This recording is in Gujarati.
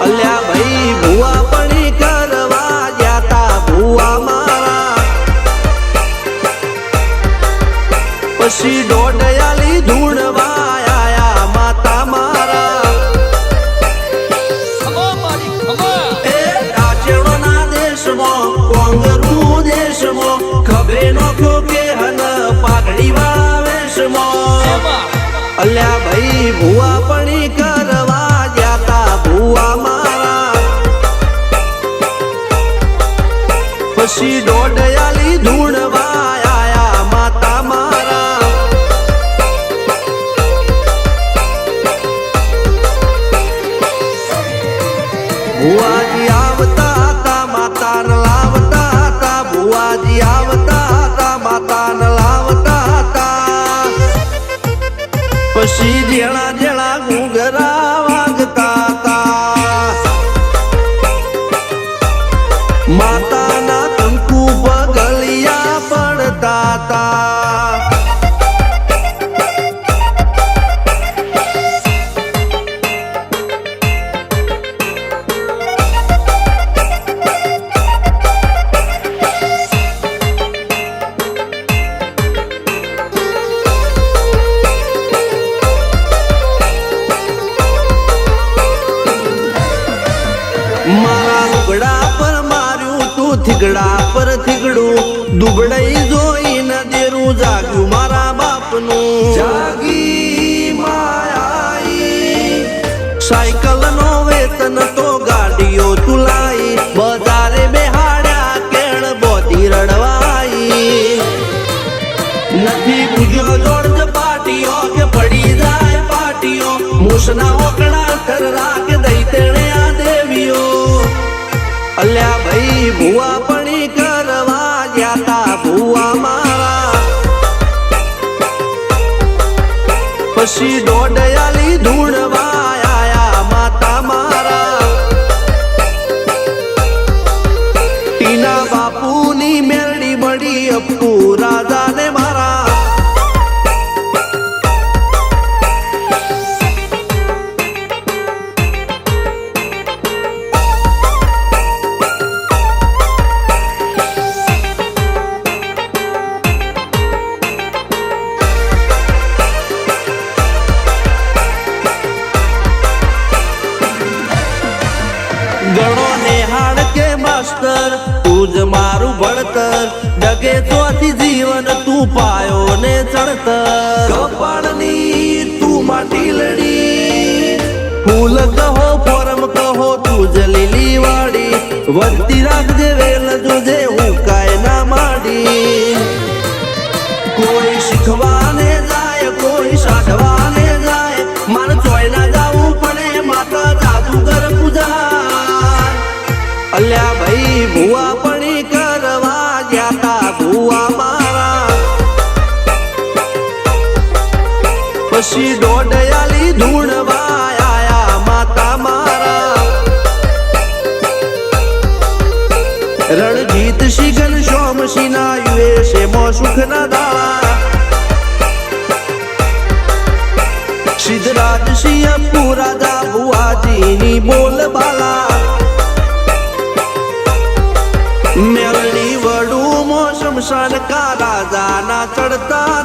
અલ્યા ભાઈ ભુવા પણી કરવા જાતા ભુવા મારા પછી દોડયાલી ધૂણવા આયા માતા મારા એ રાચેણોના દેશમાં કોંગરું દેશમાં ખબરે નોખો કે હન પાઘડી વાવેશમાં અલ્યા ભાઈ ભુવા પણી કરવા જાતા ભુવા મારા પછી દોડયાલી ધૂણવા આયા માતા મારા ભુવાજી આવતા હતા માતાને લાવતા હતા ભુવાજી આવતા હતા માતાને લાવતા હતા પછી જેણા જેણા ઘૂંઘરા વાગતા હતા માતાના કંકુ પગલિયા પડતા હતા મારા લુગડા પર માર્યું તું થીગડા પર થીગડું દુબળાઈ જોઈને દેરું જાગ્યું મારા બાપનું જાગી માયાઈ સાયકલ નો વેતન તો ગાડીઓ તુલાઈ બજારે બેહાડ્યા કેણ બોધી રડવાઈ નથી પૂજ્યો જોડ પાટીઓ કે પડી જાય પાટીઓ મૂસના ઓકડા થરરા કે દઈ તેણે આ દેવીઓ અલ્યા ભાઈ ભુવા પણી કરવા જાતા ભુવા મારા પછી દોડયાલી ધૂણવા આયા માતા મારા ટીના બાપુની મેરડી મળી અપ્પુ રાજાને મારા ગણો નેહાળ કે માસ્ટર તું જ મારું ભણતર ડગે ચોથી જીવન તું પાયો ને ચણતર કપાળની તું માટી લડી ફૂલ કહો ફોરમ કહો તું જ લીલી વાડી વધતી રાખજે વેલ જોજે હું કાય ના માડી કોઈ શીખવાને જાય કોઈ સાધવાને જાય મારે ચોય ના જાવું પડે માતા જાદુગર પૂજા અલ્યા ભાઈ ભુવા પણી કરવા જાતા ભુવા મારા પછી દોડયાલી ધૂણવા આયા માતા મારા રણજીત શિગન સોમસિંહ ના યુએસે મો સુખ ના દાળા સિદ્ધરાજ સિંહ પુરાદા ભુવાજીની બોલ બાલા મેલની વડું મોસમ શાન કા રાજા ના ચડતા